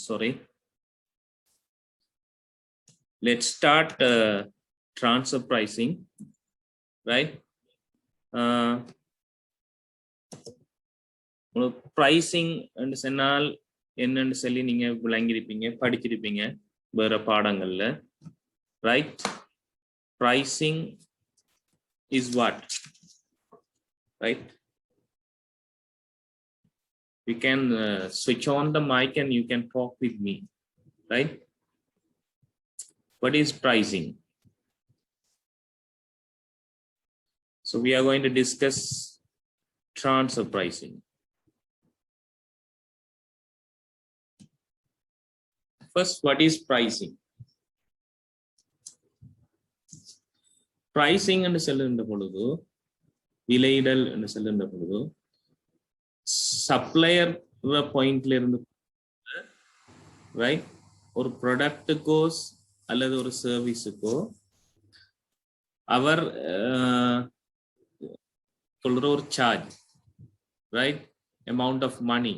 Sorry. Let's start transfer pricing, right? Pricing and சொன்னால் என்னன்னு சொல்லி நீங்க விளங்கிருப்பீங்க, படிச்சிருப்பீங்க வேற பாடங்கள்ல, right? Pricing is what, right? You can switch on the mic and you can talk with me, right? What is pricing? So we are going to discuss transfer pricing. First, what is pricing? Pricing and சொல்லுகின்ற பொழுது, விலையிடல் என்று சொல்லுகின்ற பொழுது, supplier பாயிண்ட்ல இருந்து, right? ஒரு ப்ராடக்ட்டுக்கோ அல்லது ஒரு சர்வீஸுக்கோ அவர் சொல்ற ஒரு charge, right? Amount of money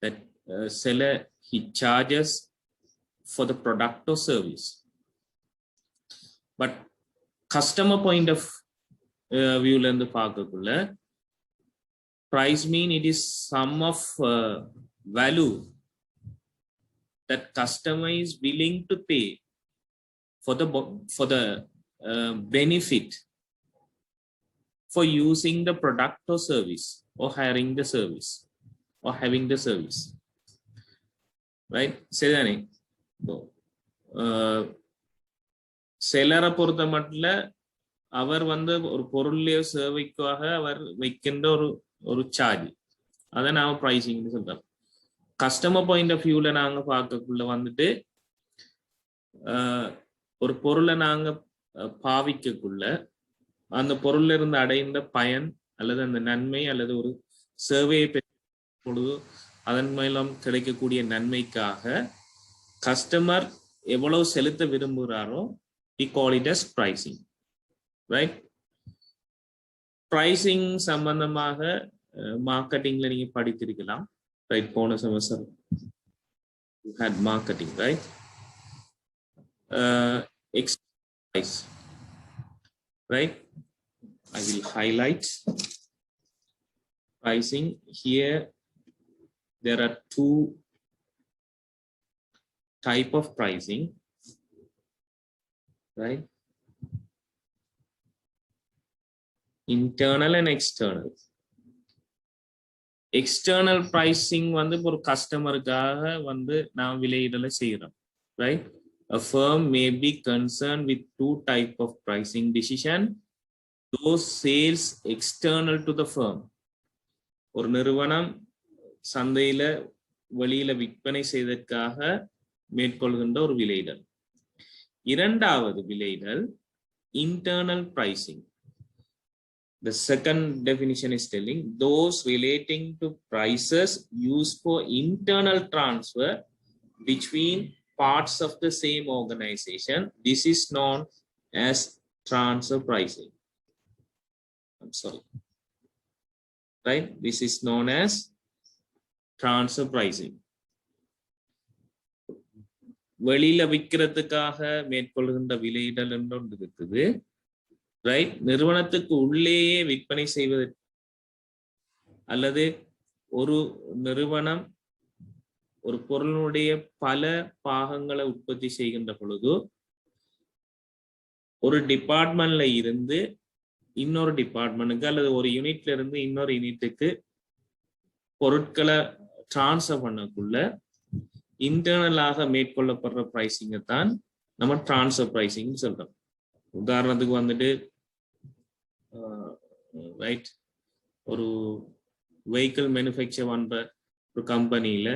that seller he charges for the product or service. But customer point of view la irundhu paakakulla, price mean it is sum of value that customer is willing to pay for the benefit for using the product or service or hiring the service or having the service, right? Sedane செல்லரை பொறுத்த மட்டும் அவர் வந்து ஒரு பொருளையோ சேவைக்காக அவர் வைக்கின்ற ஒரு charge, அதை நாம பிரைசிங்னு சொல்றோம். கஸ்டமர் பாயிண்ட் ஆஃப் வியூல நாங்க பார்க்கக்குள்ள வந்துட்டு ஒரு பொருளை நாங்க பாவிக்கக்குள்ள அந்த பொருள்ல இருந்து அடைந்த பயன் அல்லது அந்த நன்மை அல்லது ஒரு சேவையை பெறும் பொழுது அதன் மூலம் கிடைக்கக்கூடிய நன்மைக்காக கஸ்டமர் எவ்வளவு செலுத்த விரும்புகிறாரோ we call it as pricing, right? Pricing சம்பந்தமாக மார்க்கெட்டிங்ல நீங்க படித்திருக்கலாம், right? போன semester you had marketing, right? Price, right? I will highlight pricing here. There are two type of pricing, right? Internal and external. External pricing வந்து ஒரு கஸ்டமருக்காக வந்து நாம் விலையிடலை செய்கிறோம், right? A firm may be concerned with two type of pricing decision. Those sales external to the firm. ஒரு நிறுவனம் சந்தையில வெளியில விற்பனை செய்வதற்காக மேற்கொள்கின்ற ஒரு விலையிடல். இரண்டாவது விலையிடல் internal pricing. The second definition is telling those relating to prices used for internal transfer between parts of the same organization. This is known as transfer pricing. I'm sorry. Right? This is known as transfer pricing. வெளியில விற்கிறதுக்காக மேற்கொள்கின்ற விலையிடல் என்று ஒன்று இருக்குது, right? நிறுவனத்துக்கு உள்ளேயே விற்பனை செய்வது அல்லது ஒரு நிறுவனம் ஒரு பொருளுடைய பல பாகங்களை உற்பத்தி செய்கின்ற பொழுது ஒரு டிபார்ட்மெண்ட்ல இருந்து இன்னொரு டிபார்ட்மெண்ட்டுக்கு அல்லது ஒரு யூனிட்ல இருந்து இன்னொரு யூனிட்டுக்கு பொருட்களை டிரான்ஸ்ஃபர் பண்ணக்குள்ள இன்டர்னலாக மேற்கொள்ளப்படுற பிரைசிங்கை தான் நம்ம டிரான்ஸ்ஃபர் பிரைசிங் சொல்றோம், உதாரணத்துக்கு வந்துட்டு ரைட் ஒரு வெஹிக்கிள் மேனுஃபேக்சர் பண்ற ஒரு கம்பெனியில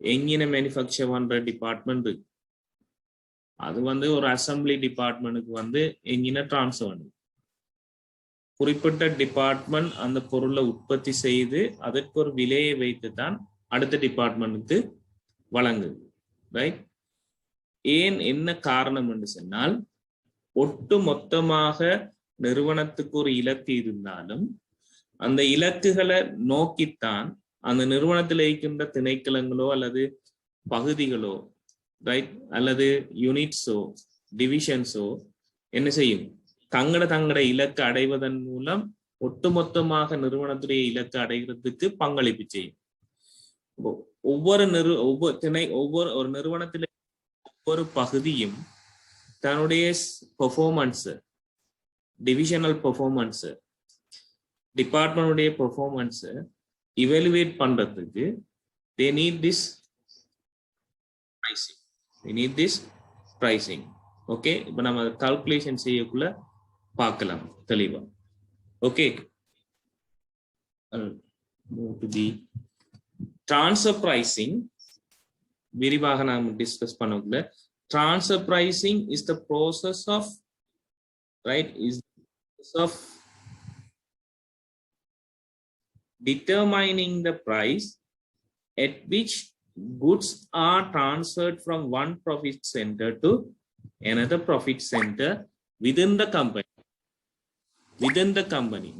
என்ஜினை மேனுஃபேக்சர் பண்ற டிபார்ட்மெண்ட் இருக்கு. அது வந்து ஒரு அசம்பிளி டிபார்ட்மெண்ட்டுக்கு வந்து என்ஜினை டிரான்ஸ்ஃபர் பண்ணுது. குறிப்பிட்ட டிபார்ட்மெண்ட் அந்த பொருளை உற்பத்தி செய்து அதற்கு ஒரு விலையை வைத்து தான் அடுத்த டிபார்ட்மெண்ட்டுக்கு வழங்குது. ரைட்? ஏன் என்ன காரணம் என்று சொன்னால், ஒட்டு மொத்தமாக நிறுவனத்துக்கு ஒரு இலக்கு இருந்தாலும் அந்த இலக்குகளை நோக்கித்தான் அந்த நிறுவனத்தில் இருக்கின்ற திணைக்களங்களோ அல்லது பகுதிகளோ ரைட் அல்லது யூனிட்ஸோ டிவிஷன்ஸோ என்ன செய்யும், தங்கட இலக்கு அடைவதன் மூலம் ஒட்டுமொத்தமாக நிறுவனத்துடைய இலக்கு அடைகிறதுக்கு பங்களிப்பு செய்யும். ஒவ்வொரு ஒரு நிறுவனத்தில் ஒவ்வொரு பகுதியும் தன்னுடைய பெர்ஃபார்மன்ஸ், டிவிஷனல் பெர்ஃபார்மன்ஸ், டிபார்ட்மெண்டுடைய பெர்ஃபார்மன்ஸ் இவாலுவேட் பண்றதுக்கு they need this pricing. Okay, இப்போ நம்ம கால்குலேஷன் செய்யக்குள்ள பார்க்கலாம் தெளிவா. ஓகே, ட்ரான்ஸ்ஃபர் பிரைசிங் விரிவாக நாம் டிஸ்கஸ் பண்ணக்குள்ள, transfer pricing is the process of determining the price at which goods are transferred from one profit center to another profit center within the company.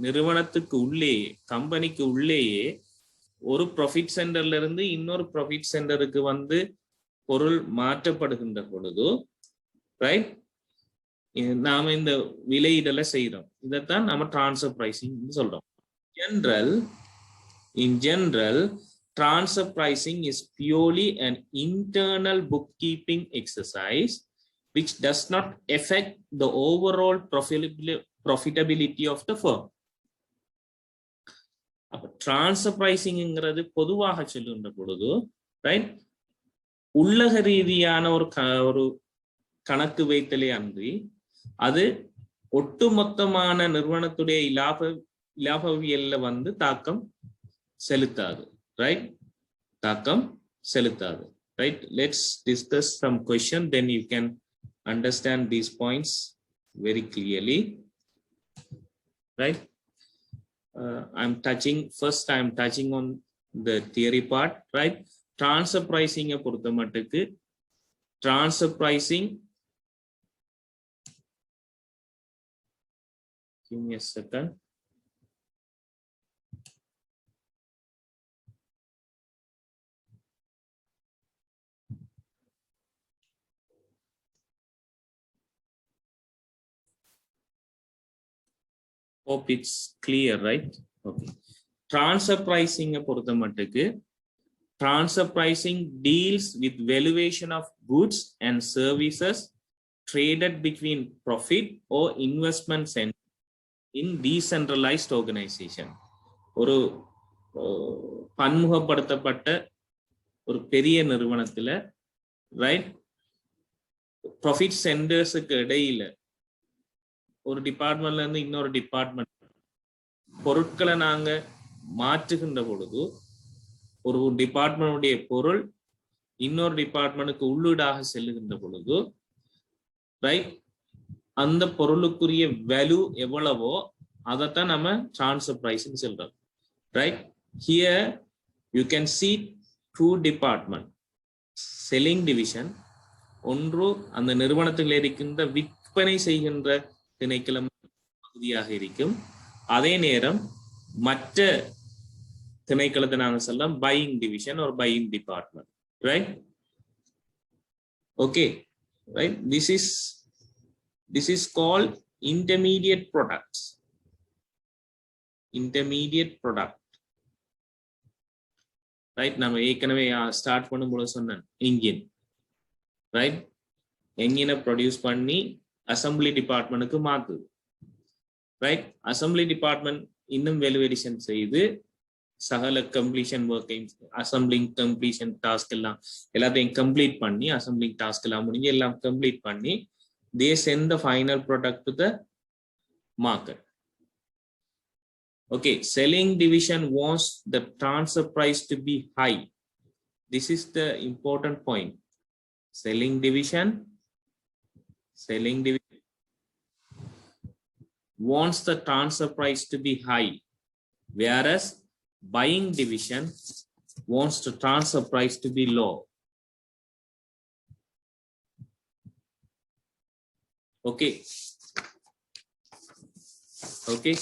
நிறுவனத்துக்கு உள்ளேயே, கம்பெனிக்கு உள்ளேயே ஒரு ப்ராஃபிட் சென்டர்ல இருந்து இன்னொரு ப்ராஃபிட் சென்டருக்கு வந்து பொருள் மாற்றப்படுகின்ற பொழுது ரைட் நாம இந்த விலையிடலை செய்யறோம். இதைத்தான் நம்ம டிரான்ஸ்ஃபர் பிரைசிங் சொல்றோம். In general, transfer pricing is purely an internal bookkeeping exercise which does not affect the overall profitability of the firm. Transfer pricing ங்கிறது பொதுவாக சொல்லுகின்ற பொழுது ரைட் உள்ளக ரீதியான ஒரு கணக்கு வைத்தலே அன்றி அது ஒட்டுமொத்தமான நிறுவனத்துடைய இலாபவியல்ல வந்து தாக்கம் செலுத்தாது. ரைட்? தாக்கம் செலுத்தாது. Right? Let's discuss some question, then you can understand these points very clearly. Right? I'm touching on the theory part. Right? Transfer pricing பொறுத்த மட்டுக்கு transfer pricing, give me a second. Hope it's clear, right? Okay. Transfer pricing பொறுத்த மட்டுக்கு transfer pricing deals with valuation of goods and services traded between profit or investment centers in decentralized organization. ஒரு பன்முகப்படுத்தப்பட்ட ஒரு பெரிய நிறுவனத்துல right profit சென்டர்ஸுக்கு இடையில ஒரு டிபார்ட்மெண்ட்ல இருந்து இன்னொரு டிபார்ட்மெண்ட் பொருட்களை நாங்க மாற்றுகின்ற பொழுது ஒரு டிபார்ட்மெண்டுடைய பொருள் இன்னொரு டிபார்ட்மெண்ட்டுக்கு உள்ளீடாக செல்லுகின்ற பொழுது ரைட் அந்த பொருளுக்குரிய வேல்யூ எவ்வளவோ அதைத்தான் நம்ம டிரான்ஸ்ஃபர் பிரைஸ்ன்னு சொல்றோம். Right? Here you can see two department, selling division ஒன்று அந்த நிறுவனத்தில் இருக்கின்ற விற்பனை செய்கின்ற திணைக்களம் பகுதியாக இருக்கும். அதே நேரம் மற்ற திணைக்களத்தை நாங்கள் சொல்லலாம் பையிங் டிவிஷன் ஒரு buying department. Right? Okay, right. This is called intermediate products. Right? நம்ம ஏற்கனவே ஸ்டார்ட் பண்ணும்போது சொன்னேன் இன்ஜின். ரைட்? என்ஜினை ப்ரொடியூஸ் பண்ணி அசம்பிளி டிபார்ட்மெண்ட்டுக்கு மாத்துது. ரைட்? அசம்பிளி டிபார்ட்மெண்ட் இன்னும் வேல்யூவேஷன் செய்து சகல கம்ப்ளீஷன் ஒர்க்கையும் அசம்பிளிங் கம்ப்ளீஷன் டாஸ்க் எல்லாத்தையும் கம்ப்ளீட் பண்ணி அசம்பிளிங் டாஸ்க் எல்லாம் முடிஞ்சு எல்லாம் கம்ப்ளீட் பண்ணி they send the final product to the market. Okay, selling division wants the transfer price to be high. This is the important point. Selling division wants the transfer price to be high, whereas buying division wants the transfer price to be low. Okay. Okay.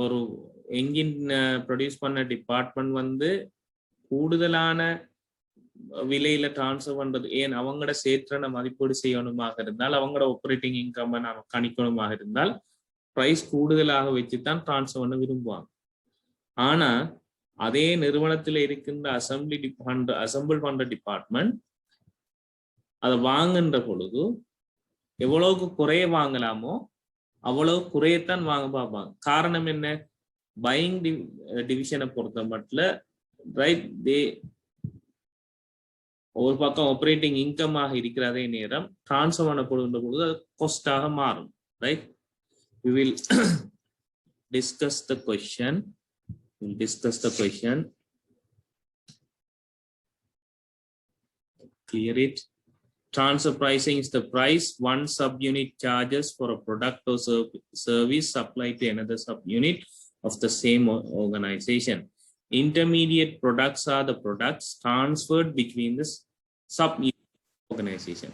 ஒரு engine produce பண்ண department வந்து கூடுதலான விலையில transfer பண்றது, ஏன் அவங்களோட சேற்றன மதிப்பீடு செய்யணுமாக இருந்தால், அவங்களோட ஆப்பரேட்டிங் இன்கம் நம்ம கணிக்கணுமாக இருந்தால் பிரைஸ் கூடுதலாக வச்சுதான் டிரான்ஸ்ஃபர் பண்ண விரும்புவாங்க. ஆனா அதே நிறுவனத்தில் இருக்கின்ற அசம்பிள் பண்ற டிபார்ட்மெண்ட் அதை வாங்குன்ற பொழுது எவ்வளவுக்கு குறைய வாங்கலாமோ அவ்வளவு குறையத்தான் வாங்க பார்ப்பாங்க. காரணம் என்ன? பையிங் டிவிஷனை பொறுத்த மட்டும் ரைட், ஒரு பக்கம் ஆப்பரேட்டிங் இன்கமாக இருக்கிற அதே நேரம் டிரான்ஸ்ஃபர் பண்ணப்படுகின்ற பொழுது அது காஸ்டாக மாறும். Right, we will discuss the question. Clear it. Transfer pricing is the price one subunit charges for a product or service supplied to another subunit of the same organization. Intermediate products are the products transferred between the subunit organization.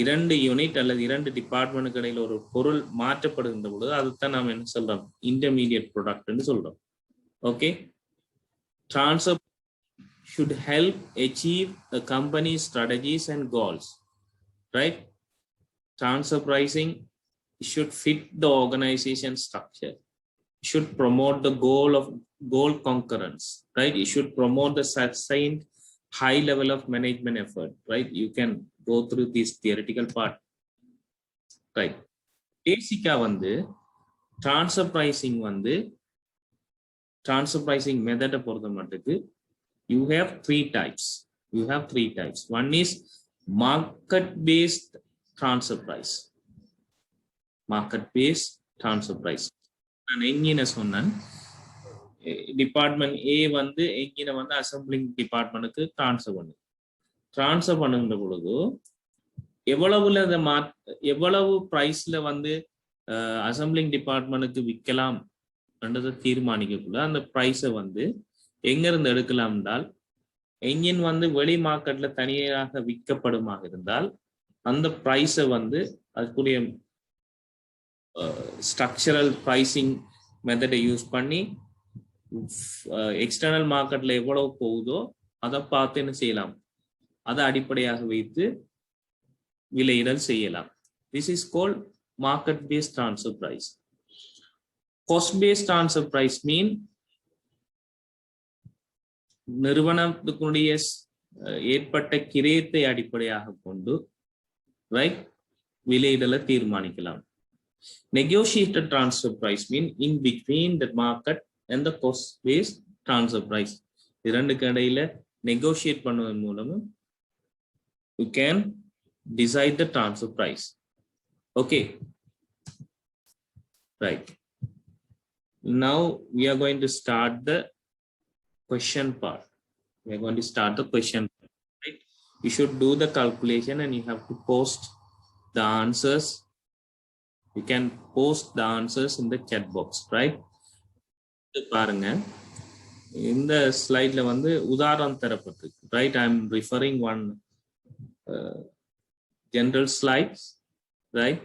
இரண்டு unit அல்லது இரண்டு டிபார்ட்மெண்ட்டுக்கு இடையில ஒரு பொருள் மாற்றப்படுகின்ற பொழுது அதுதான் நாம் என்ன சொல்றோம்? இன்டர்மீடியட் ப்ராடக்ட்னு சொல்றோம். Okay, transfer should help achieve the company's strategies and goals. Right? Transfer pricing should fit the organization structure. It should promote the goal concurrence. Right? It should promote the sustained high level of management effort. Right? You can go through this theoretical part. Right? Basically, transfer pricing method you have three types. One is market-based transfer price. நான் என்ஜினை சொன்னேன், department A என்ஜினை assembling டிபார்ட்மெண்ட்டுக்கு transfer பண்ணுகின்ற பொழுது எவ்வளவு பிரைஸ்ல assembling டிபார்ட்மெண்ட்டுக்கு விற்கலாம் என்றதை தீர்மானிக்கக்குள்ள அந்த பிரைஸை எங்க இருந்து எடுக்கலாம் என்றால், என்ஜின் வெளி மார்க்கெட்ல தனியாக விற்கப்படுமாக இருந்தால் அந்த பிரைஸை அதுக்குரிய ஸ்ட்ரக்சரல் பிரைசிங் மெத்தடை யூஸ் பண்ணி எக்ஸ்டர்னல் மார்க்கெட்ல எவ்வளவு போகுதோ அதை பார்த்து என்ன செய்யலாம், அதை அடிப்படையாக வைத்து விலையிடல் செய்யலாம். This is called market based transfer price. Cost based transfer price mean நிறுவனத்துக்குடைய ஏற்பட்ட கிரயத்தை அடிப்படையாக கொண்டு ரைட் விலையிடலை தீர்மானிக்கலாம். Negotiated transfer price mean in between the market and the cost based transfer price. இரண்டுக்கு இடையில நெகோஷியேட் பண்ணுவதன் மூலமும் you can decide the transfer price. Okay, right. Now we are going to start the question part. Right? You should do the calculation and you have to post the answers. You can post the answers in the chat box, right? பாருங்க, இந்த ஸ்லைட்ல உதாரணம் தரப்பட்டிருக்கு. Right, I am referring one general slides, right?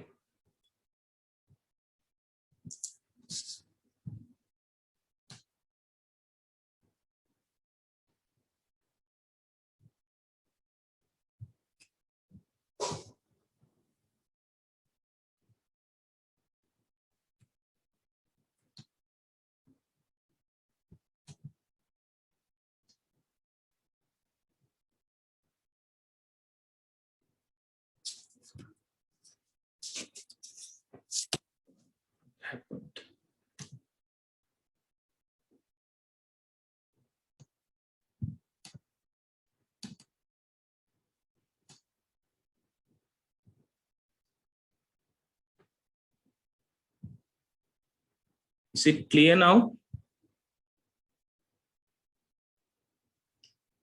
Is it clear now?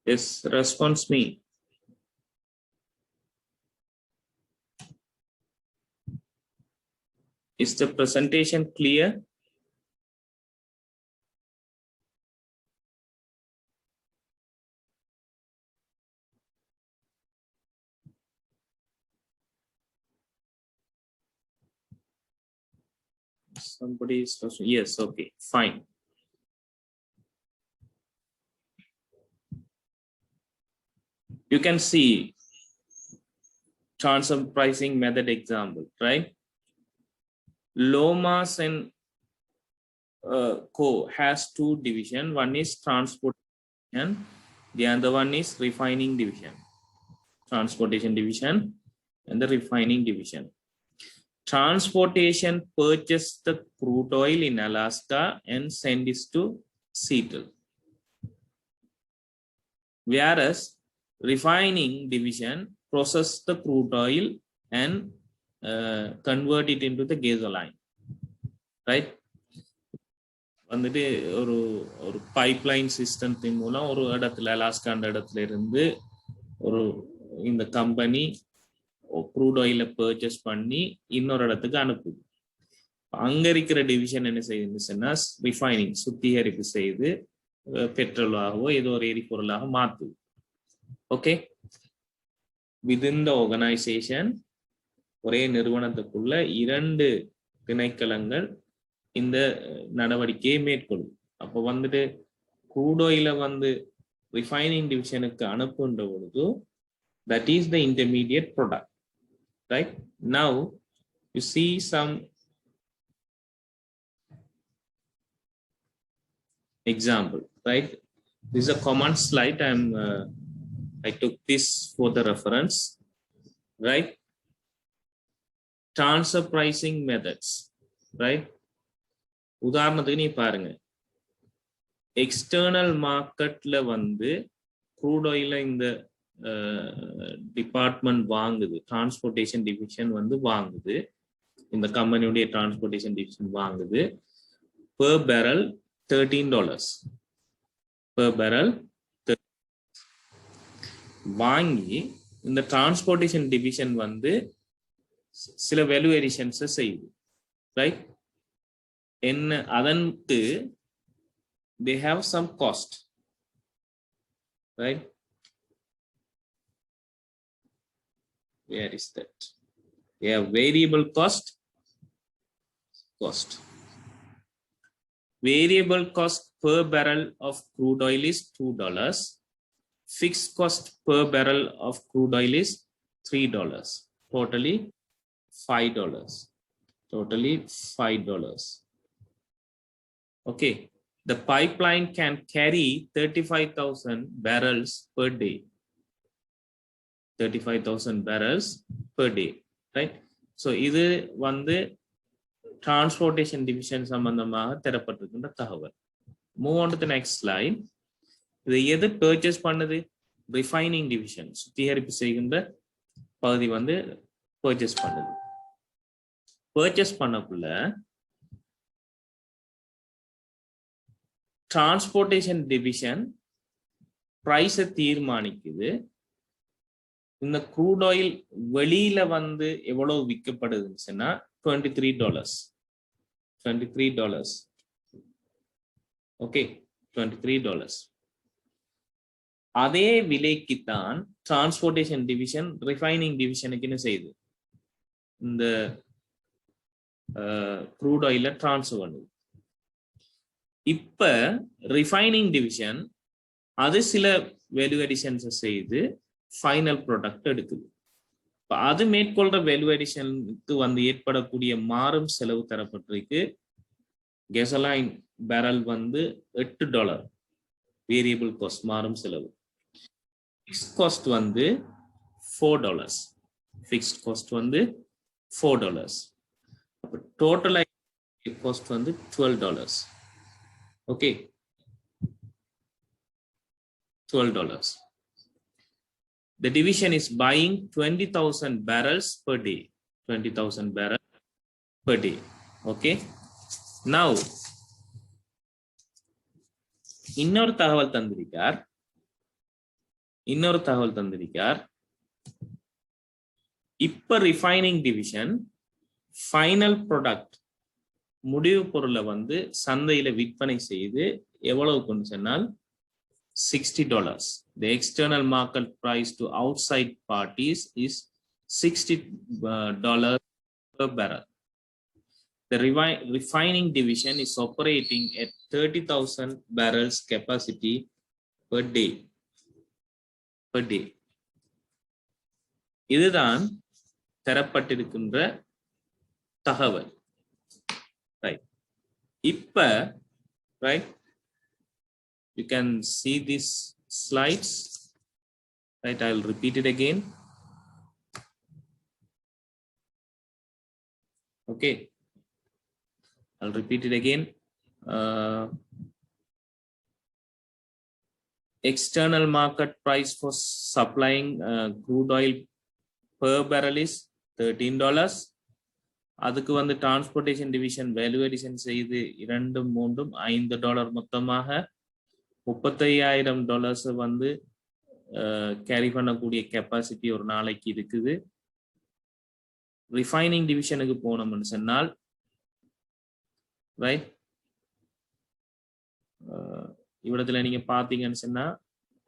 Yes, response me. Is the presentation clear? Somebody is yes, okay, fine. You can see transfer pricing method example, right? Lomas and Co has two division. One is transportation, the other one is refining division. Transportation division and the refining division. Transportation purchased the crude oil in Alaska and sent it to Seattle. Whereas refining division processed the crude oil and convert it into the gasoline, right? வந்துட்டு ஒரு ஒரு pipeline சிஸ்டத்தின் மூலம் ஒரு இடத்துல அலாஸ்காண்ட இடத்துல இருந்து ஒரு இந்த கம்பெனி க்ரூட் ஆயிலை பர்ச்சேஸ் பண்ணி இன்னொரு இடத்துக்கு அனுப்புது. அங்க இருக்கிற டிவிஷன் என்ன செய்யுதுன்னா ரிஃபைனிங் சுத்திகரிப்பு செய்து பெட்ரோலாகவோ ஏதோ ஒரு எரிபொருளாக மாற்றுது. ஓகே, வித்தின் த ஆர்கனைசேஷன் ஒரே நிறுவனத்துக்குள்ள இரண்டு திணைக்களங்கள் இந்த நடவடிக்கையை மேற்கொள்ளும். அப்போ வந்துட்டு க்ரூட் ஆயிலை வந்து ரிஃபைனிங் டிவிஷனுக்கு அனுப்புன்ற பொழுது that is the intermediate product, right? Now you see some example, right? This is a common slide. I took this for the reference, right? Transfer pricing methods, right? உதாரணத்துக்கு நீ பாருங்க, எக்ஸ்டர்னல் மார்க்கெட்ல வந்து crude ஆயில இந்த department வாங்குது, transportation division வந்து வாங்குது, இந்த கம்பெனியுடைய டிரான்ஸ்போர்ட்டேஷன் டிவிஷன் வாங்குது. per barrel $13 per barrel. வாங்கி இந்த டிரான்ஸ்போர்ட்டேஷன் டிவிஷன் வந்து சில வேல்யூவேஷன்ஸ் செய்யுது, ரைட்? என்ன அதற்கு they have some cost, right? Where is that? They have variable cost. Variable cost per barrel of crude oil is $2. Fixed cost per barrel of crude oil is $3. Totally $5. Okay, the pipeline can carry 35,000 barrels per day. 35,000 barrels per day, right? So இது வந்து transportation division சம்பந்தமாக தரப்பட்டிருக்கின்ற தகவல். Move on to the next slide. இது எது purchase பண்ணுது? Refining division, சுத்திகரிப்பு செய்கின்ற பகுதி வந்து பர்ச்சேஸ் பண்ணுது. பர்ச்சேஸ் பண்ணக்குள்ள டிரான்ஸ்போர்ட்டேஷன் டிவிஷன் பிரைஸை தீர்மானிக்குது. இந்த க்ரூட் ஆயில் வெளியில வந்து எவ்வளவு விற்கப்படுதுன்னா $23. ஓகே, $23. அதே விலைக்குத்தான் டிரான்ஸ்போர்ட்டேஷன் டிவிஷன் ரிஃபைனிங் டிவிஷனுக்கு என்ன செய்யுது? இந்த க்ரூட் ஆயில டிரான்ஸ்ஃபர் பண்ணுது. இப்ப ரிஃபைனிங் டிவிஷன் அது சில வேல்யூ அடிஷன்ஸ் செய்து ஃபைனல் ப்ராடக்ட் எடுக்குது. அது மேற்கொள்ற வேல்யூ அடிஷனுக்கு வந்து ஏற்படக்கூடிய மாறும் செலவு தரப்பட்டிருக்கு. கெசலைன் பேரல் வந்து $8 வேரியபிள் காஸ்ட் மாறும் செலவு. ஃபிக்ஸ்ட் காஸ்ட் வந்து $4. ஃபிக்ஸ்ட் காஸ்ட் வந்து $4. அப்ப டோட்டல் காஸ்ட் வந்து $12. Okay, $12. The division is buying 20,000 barrels per day. 20,000 barrels per day. Okay. Now, இன்னொரு தகவல் தந்திருக்கார். இப்ப ரிஃபைனிங் டிவிஷன் ஃபைனல் ப்ராடக்ட் முடிவு பொருளை வந்து சந்தையில விற்பனை செய்து எவ்வளவு கொண்டு சொன்னால் $60. The external market price to outside parties is $60 per barrel. The refining division is operating at 30,000 barrels capacity per day. இதுதான் தரப்பட்டிருக்கின்ற தகவல். ரைட். இப்ப right, you can see these slides. Right, I'll repeat it again. Okay, I'll repeat it again. External market price for supplying crude oil per barrel is $13. அதுக்கு வந்து transportation division value addition செய்து 2, 3, $5 மொத்தமாக $35,000 வந்து carry பண்ணக்கூடிய capacity ஒரு நாளைக்கு இருக்குது. Refining டிவிஷனுக்கு போனோம்னு சொன்னால் ரைட், இவ்விடத்துல நீங்க பாத்தீங்கன்னு சொன்னா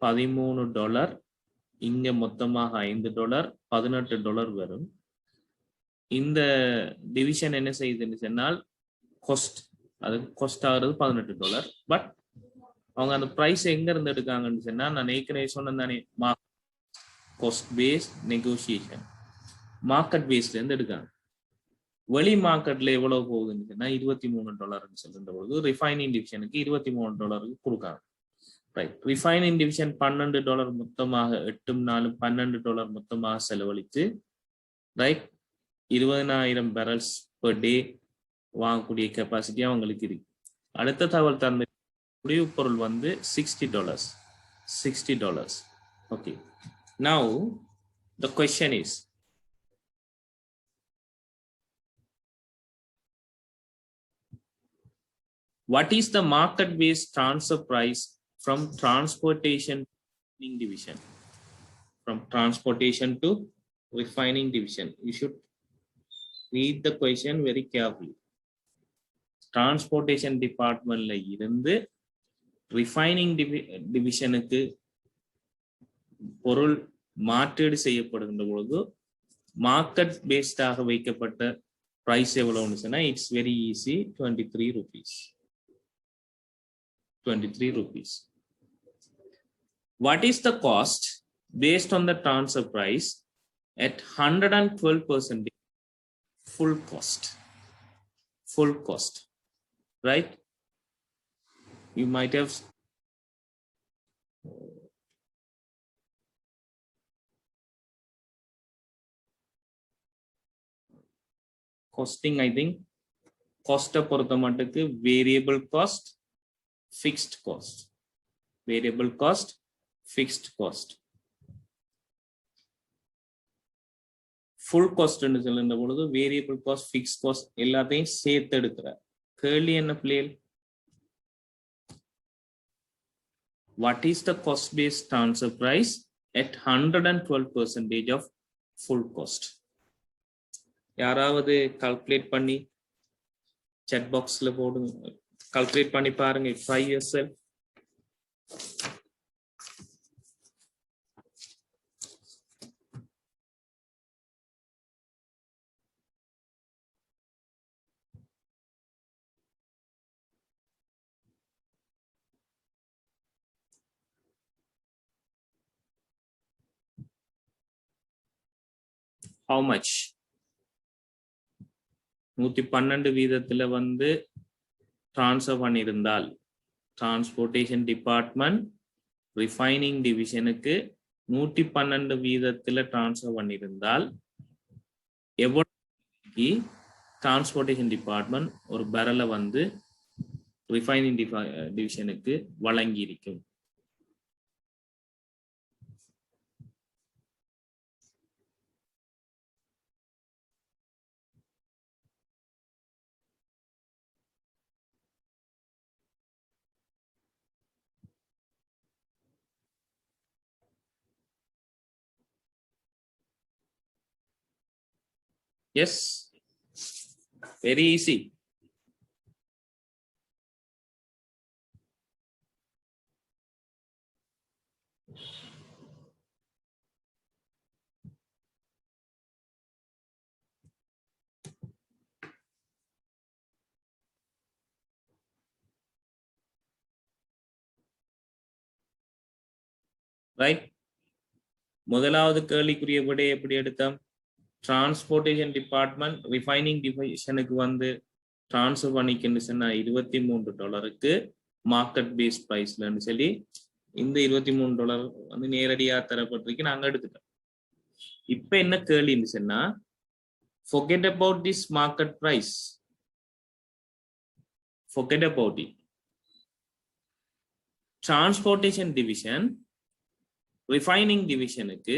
$13, இங்க மொத்தமாக $5, $18 வரும். இந்த டிவிஷன் என்ன செய்யுதுன்னு சொன்னால் காஸ்ட், அதுக்கு காஸ்ட் ஆகுறது $18. பட் அவங்க அந்த பிரைஸ் எங்க இருந்து எடுக்காங்கன்னு சொன்னா, நான் ஏற்கனவே சொன்னேன் தானே, காஸ்ட் பேஸ் நெகோசியேஷன், மார்க்கெட் பேஸ்ல இருந்து எடுக்காங்க. வெளி மார்க்கெட்ல எவ்வளவு போகுதுன்னு சொன்னா $23 சொல்லுன்ற பொழுது ரிஃபைனிங் டிவிஷனுக்கு $23 கொடுக்காங்க. ரைட், ரிஃபைனிங் டிவிஷன் $12 மொத்தமாக 8 4 $12 மொத்தமாக செலவழித்து ரைட் 20,000 barrels per day வாங்கக்கூடிய கெப்பாசிட்டி அவங்களுக்கு இருக்கு. அடுத்த தகவல் தந்த முடிவு பொருள் வந்து $60. Okay, now the question is, what is the market based transfer price from transportation division? From transportation to refining division. You should read the question very carefully. Transportation department la irundhu refining divisionக்கு பொருள் மாற்றீடு செய்யப்படுகின்ற பொழுது market பேஸ்டாக வைக்கப்பட்ட price எவ்வளவுன்னு சொன்னா it's very easy, $23. What is the cost based on the transfer price at 112% full cost, right? You might have costing, I think cost பொறுத்த மட்டுக்கு variable cost, fixed cost, variable cost, fixed cost. Full cost ன்னு சொல்லுற பொழுது variable cost, fixed cost எல்லாத்தையும் சேர்த்து எடுக்கிறார். கேள்வி என்ன பிள்ளைகள்? What is the cost based transfer price at 112% of full cost? யாராவது கால்குலேட் பண்ணி chat boxல போடுங்க, கால்குலேட் பண்ணி பாருங்க. Try yourself. How much? 112 வீதத்துல வந்து டிரான்ஸ்ஃபர் பண்ணியிருந்தால் டிரான்ஸ்போர்ட்டேஷன் டிபார்ட்மெண்ட் ரிஃபைனிங் டிவிஷனுக்கு 112 வீதத்துல டிரான்ஸ்ஃபர் பண்ணியிருந்தால் எவ்வளவு டிரான்ஸ்போர்ட்டேஷன் டிபார்ட்மெண்ட் ஒரு பேரலை வந்து ரிஃபைனிங் டிவிஷனுக்கு வழங்கி இருக்கும்? Yes, very easy. Right? முதலாவது கேள்விக்குரிய விடை எப்படி எடுத்தோம்? டிரான்ஸ்போர்ட்டேஷன் டிபார்ட்மெண்ட் ரிஃபைனிங் டிவிஷனுக்கு வந்து டிரான்ஸ்ஃபர் பண்ணிக்கின்னு சொன்னா $23 மார்க்கெட் பேஸ் பிரைஸ்லன்னு சொல்லி இந்த $23 வந்து நேரடியா தரப்பட்டிருக்கு, நாங்க எடுத்துட்டோம். இப்ப என்ன கேள்வின்னு சொன்னா, forget about this market price, forget about it. Transportation division refining டிவிஷனுக்கு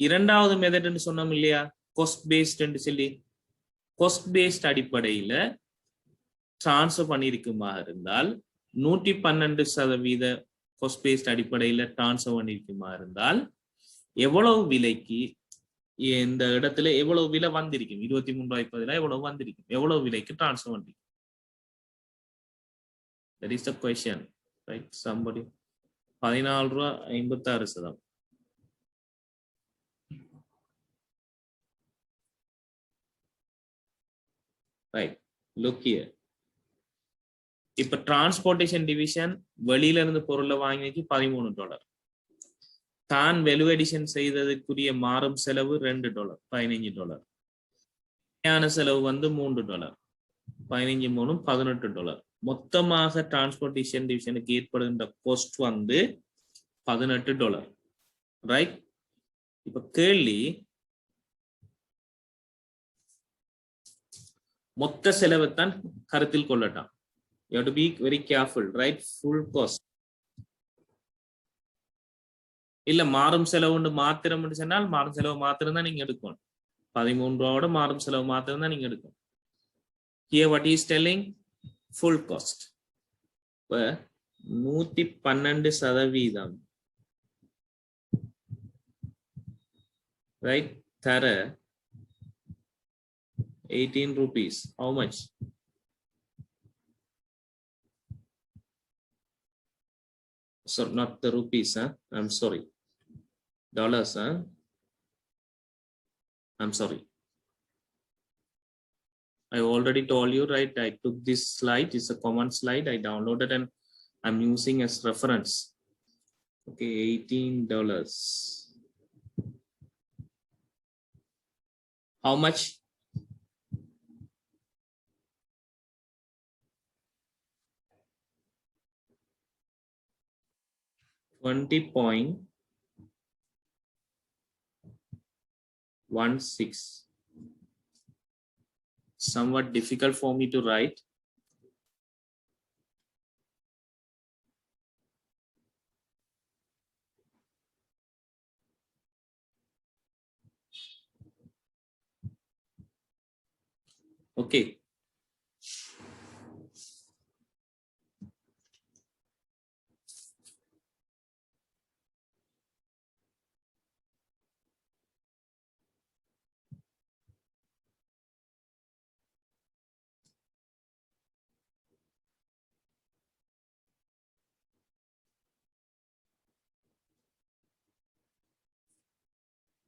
இரண்டாவது மெத்தட்னு சொன்னோம் இல்லையா, காஸ்ட் பேஸ்ட்னு சொல்லி, காஸ்ட் பேஸ்ட் அடிப்படையில டிரான்ஸ்ஃபர் பண்ணியிருக்குமா இருந்தால் 112% காஸ்ட் பேஸ்ட் அடிப்படையில டிரான்ஸ்ஃபர் பண்ணியிருக்குமா இருந்தால் எவ்வளவு விலைக்கு இந்த இடத்துல எவ்வளவு விலை வந்திருக்கும், 23.50 எவ்வளவு வந்திருக்கும், எவ்வளவு விலைக்கு transfer பண்ணிருக்கும். That is the question, right? Somebody $14.56. Right, look here. இப்ப டிரான்ஸ்போர்ட்டேஷன் டிவிஷன் வெளியில இருந்து பொருளை வாங்கினதுக்கு $13, தான் வெல்யூ எடிஷன் செய்ததற்குரிய மாறும் செலவு $2, $15. செலவு வந்து $3, 15 3 $18. மொத்தமாக டிரான்ஸ்போர்ட்டேஷன் டிவிஷனுக்கு ஏற்படுகின்ற காஸ்ட் வந்து $18. ரைட்? இப்ப கேள்வி, மொத்த செலவை தான் கருத்தில் கொள்ளட்டாம். You have to be very careful, right? Full cost. இல்ல மாறும் செலவு மாத்திரம் சொன்னால் மாறும் செலவு மாத்திரம் தான் நீங்க எடுக்கணும். 13 மாறும் செலவு மாத்திரம் தான் நீங்க எடுக்கணும். Here what he is telling, full cost. இப்ப 112%, right? தர 18 rupees. How much? So not the rupees, huh? I'm sorry. Dollars, huh? I'm sorry. I already told you, right? I took this slide. It's a common slide. I downloaded and I'm using as reference. Okay, $18. How much? $20.16. Somewhat difficult for me to write. Okay.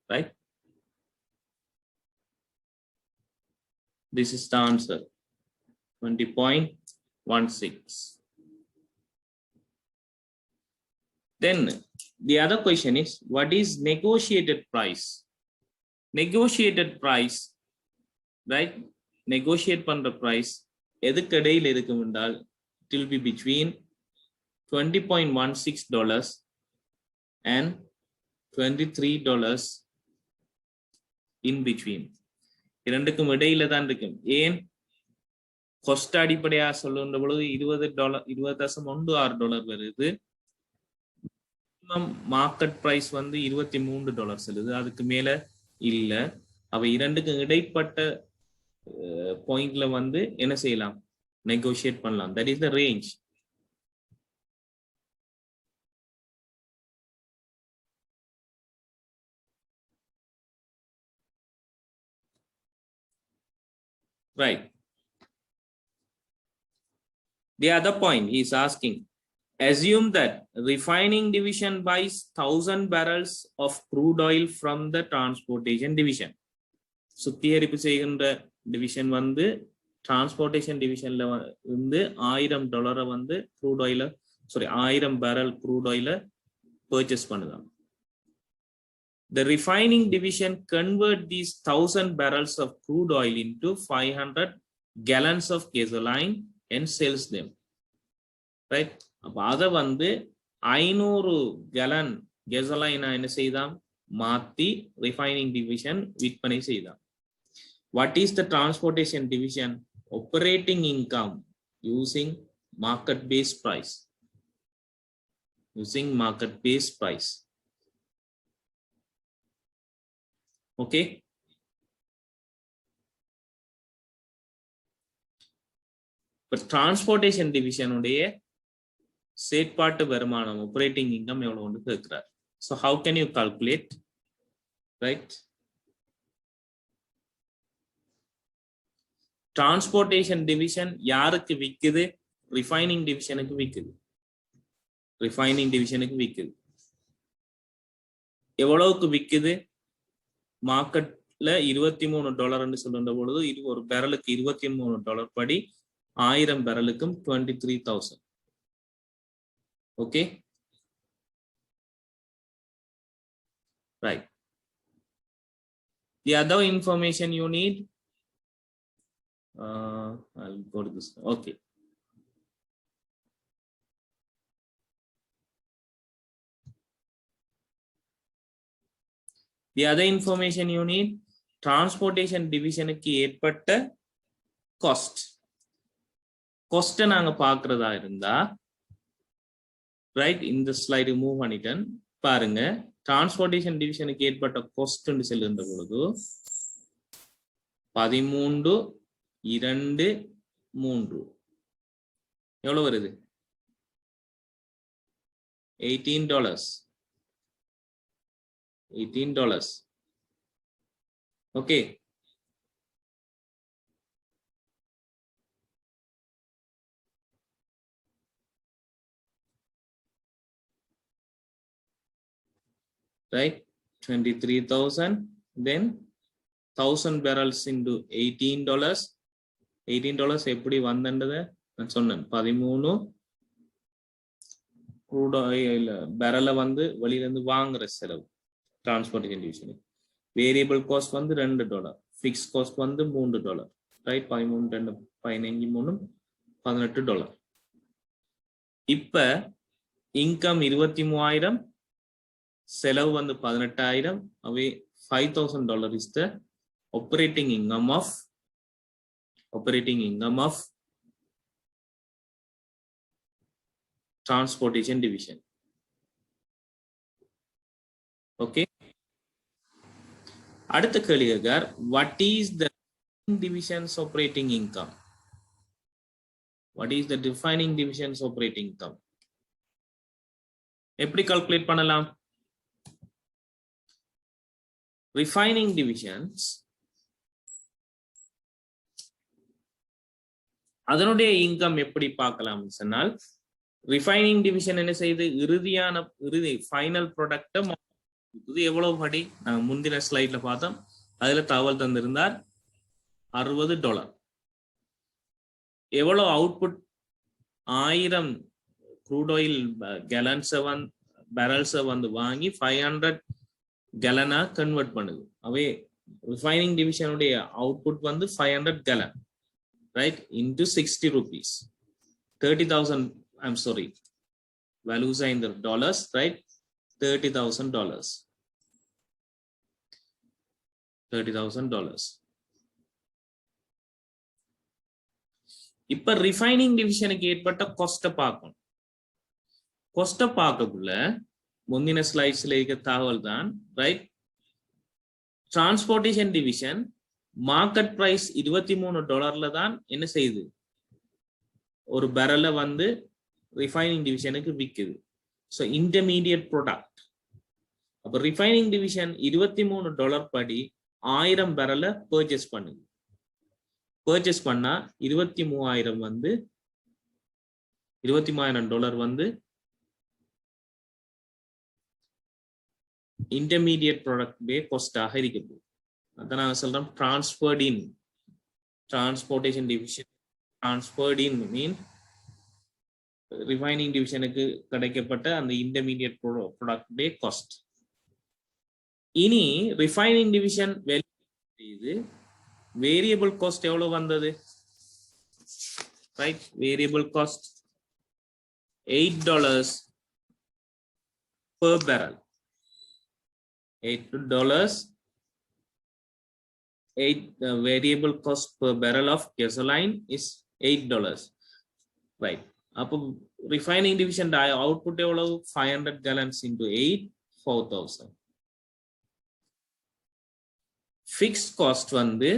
Right? This is the answer. 20.16. Then the other question is, what is negotiated price? Negotiated price, right? Negotiate பண்ற price எதுக்கு இடையில இருக்கும் என்றால் it will be between $20.16 and $23 in between. இரண்டுக்கும் இடையில தான் இருக்கும். ஏன்? காஸ்ட் அடிப்படையா சொல்லுன்ற பொழுது $20.16 வருது. மார்க்கெட் பிரைஸ் வந்து $23 செல்லுது, அதுக்கு மேல இல்ல. அவ இரண்டுக்கும் இடைப்பட்ட பாயிண்ட்ல வந்து என்ன செய்யலாம்? நெகோஷியேட் பண்ணலாம். That is the range. Right. The other point he is asking, assume that refining division buys 1,000 barrels of crude oil from the transportation division. சுத்திகரிப்பு செய்கின்ற டிவிஷன் வந்து டிரான்ஸ்போர்ட்டேஷன் டிவிஷன்ல வந்து $1000 வந்து க்ரூட் ஆயில sorry 1000 barrel crude oil purchase பண்ணுதாம். The refining division convert these 1,000 barrels of crude oil into 500 gallons of gasoline and sells them. Right? அப்ப அத வந்து 500 gallon gasoline என்ன செய்தாம் மாத்தி refining division விற்பனை செய்தாம். What is the transportation division operating income using market-based price? Using market-based price. Okay. But transportation division உடைய செயற்பாட்டு வருமானம் operating income எவ்வளவுன்னு கேட்கிறார். So how can you calculate? Right? Transportation division யாருக்கு விக்குது? Refining divisionக்கு விக்குது. Refining divisionக்கு விக்குது. எவ்வளவுக்கு விக்குது? மார்க்கெட்ல $23 ன்னு சொல்லுற பொழுது இது ஒரு பேரலுக்கு $23 படி 1000 பேரலுக்கும் 23,000. Okay. Right. The other information you need, I'll go to this. Okay. The other information you need, transportation division க்கு ஏற்பட்ட cost. Cost நாங்க பார்க்கிறதா இருந்தா, right, இந்த ஸ்லைடு மூவ் பண்ணிட்டேன் பாருங்க. transportation division க்கு ஏற்பட்ட cost ன்னு சொல்லுகின்ற பொழுது 13 2 3 எவ்வளவு வருது? $18. $18. Okay. Right? 23,000. Then 1,000 barrels into $18. $18 எப்படி வந்தது நான் சொன்னேன். 13 crude oil barrel வந்து வெளியில இருந்து வாங்குற செலவு transportation division. Variable cost வந்து $2. Fixed cost வந்து $3. Right? 13 2 15 3 $18. இப்ப income 23,000, செலவு வந்து 18,000. அவே $5,000 is the operating income of transportation division. Okay. அடுத்த கேள்வி கேட்கிறார், what is the division's operating income? What is the defining division's operating income? எப்படி கால்குலேட் பண்ணலாம்? Refining divisions அதனுடைய இன்கம் எப்படி பார்க்கலாம் சொன்னால், ரிஃபைனிங் டிவிஷன் என்ன செய்யுது? இறுதி ஃபைனல் ப்ராடக்ட் இது எவ்வளவு படி நாங்க முந்தின ஸ்லைட்ல பார்த்தோம். அதுல தகவல் தந்திருந்தார் $60. எவ்வளவு அவுட்புட்? 1000 crude oil பேரல்ஸை வந்து வாங்கி 500 gallon கன்வெர்ட் பண்ணுது. அவே ரிஃபைனிங் டிவிஷனுடைய அவுட்புட் வந்து 500 gallon, right, into 60 rupees. 30,000, I'm sorry, values are in the dollars, right? $30,000. $30,000. இப்ப ரிஃபைனிங் டிவிஷனுக்கு ஏற்பட்ட காஸ்ட பார்க்கணும். காஸ்ட பார்க்கக்குள்ள முந்தின ஸ்லைட்ஸ்ல இருக்க தகவல் தான், right? Transportation division market price $23 தான் என்ன செய்யுது? ஒரு பேரல வந்து ரிஃபைனிங் டிவிஷனுக்கு விற்குது. So intermediate product. அப்ப ரிஃபைனிங் டிவிஷன் $23 படி 1000 பேரல பர்ச்சேஸ் பண்ணுது. பர்ச்சேஸ் பண்ணா $23,000 வந்து $23,000 வந்து இன்டர்மீடியட் ப்ராடக்ட் பே காஸ்டாக இருக்குது. அதான் நான் சொல்றேன் transferred in transportation division transferred in mean refining divisionக்கு கிடைக்கப்பட்ட அந்த இன்டர்மீடியட் ப்ராடக்ட் பே காஸ்ட். இனி refining division இது வேரியபிள் காஸ்ட் எவ்வளவு வந்தது? Right, variable cost $8 per barrel. $8 variable cost per barrel of gasoline is $8. Right. அப்போ refining division output எவ்வளவு? 500 gallons into 8, 4,000. Fixed cost வந்து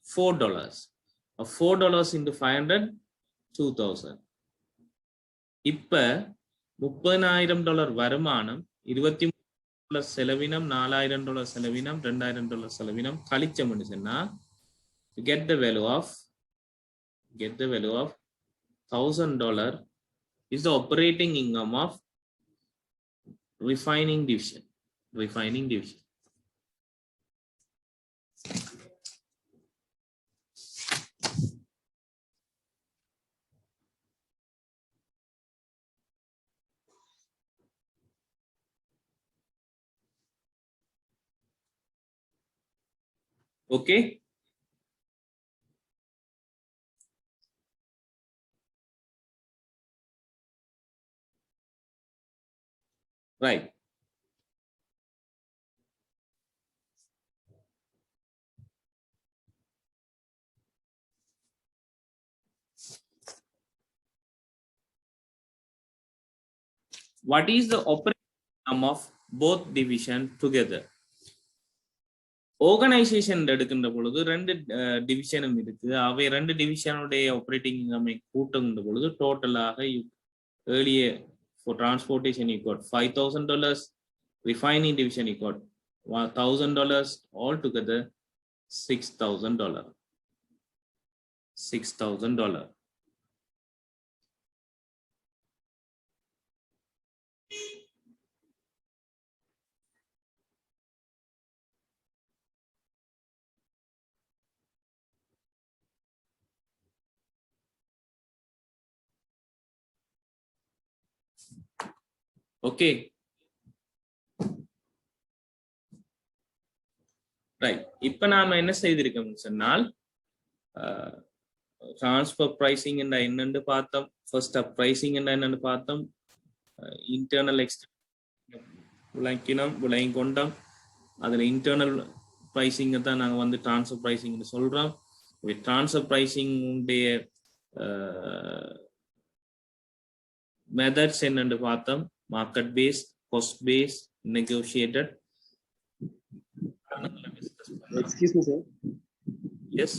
$4. $4 into 500, 2,000. இப்ப $30,000 வருமானம், $23 செலவினம், $4,000 செலவினம், $2,000 செலவினம் கழிச்சோம்னு சொன்னா get the value of $1,000 is the operating income of refining division. Okay. Right. What is the operating income of both division together? Organization எடுக்கின்ற பொழுது ரெண்டு டிவிஷனும் இருக்கு. அவை ரெண்டு டிவிஷனுடைய ஆப்பரேட்டிங் இன்கமை கூட்டுகின்ற பொழுது டோட்டலாக earlier for transportation you got $5,000, refining division you got $1,000, altogether $6,000. $6,000. Okay. Right. இப்ப நாம என்ன செய்திருக்கோம்னு சொன்னால் transfer pricing என்னன்னு பார்த்தோம். First up pricing என்னன்னு பார்த்தோம். Internal external விளங்கினோம் கொண்டோம். அதுல இன்டர்னல் pricing தான் நாங்க வந்து transfer pricing சொல்றோம். transfer pricing உடைய methods என்னன்னு பார்த்தோம். Market based, cost based, negotiated. Excuse me, sir. Yes.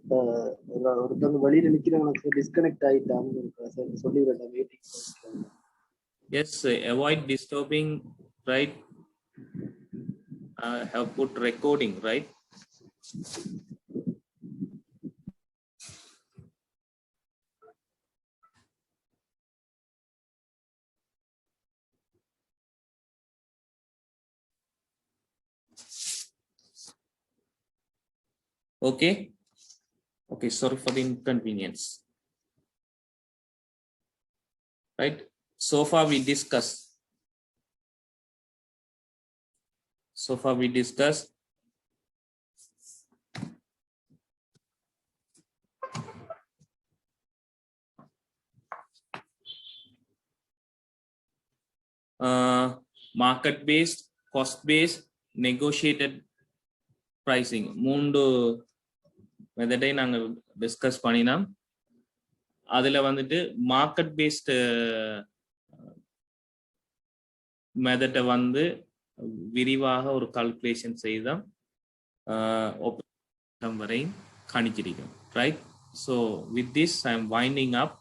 ஒருத்தவங்க வெளியில நிக்கிறவங்க டிஸ்கனெக்ட் ஆயிட்டாங்க சார், சொல்லிடுறேன் waiting. Yes, avoid disturbing, right? Have put recording, right? Okay. Okay, sorry for the inconvenience. Right? So far we discussed. Market based, cost based, negotiated pricing. மூன்று மெத்தடை நாங்கள் discuss பண்ணினோம். அதுல வந்துட்டு மார்க்கெட் பேஸ்ட் மெத்தடை வந்து விரிவாக ஒரு கால்குலேஷன் செய்தோம், வரை கணிச்சிருக்கோம். Right. So with this I am winding up.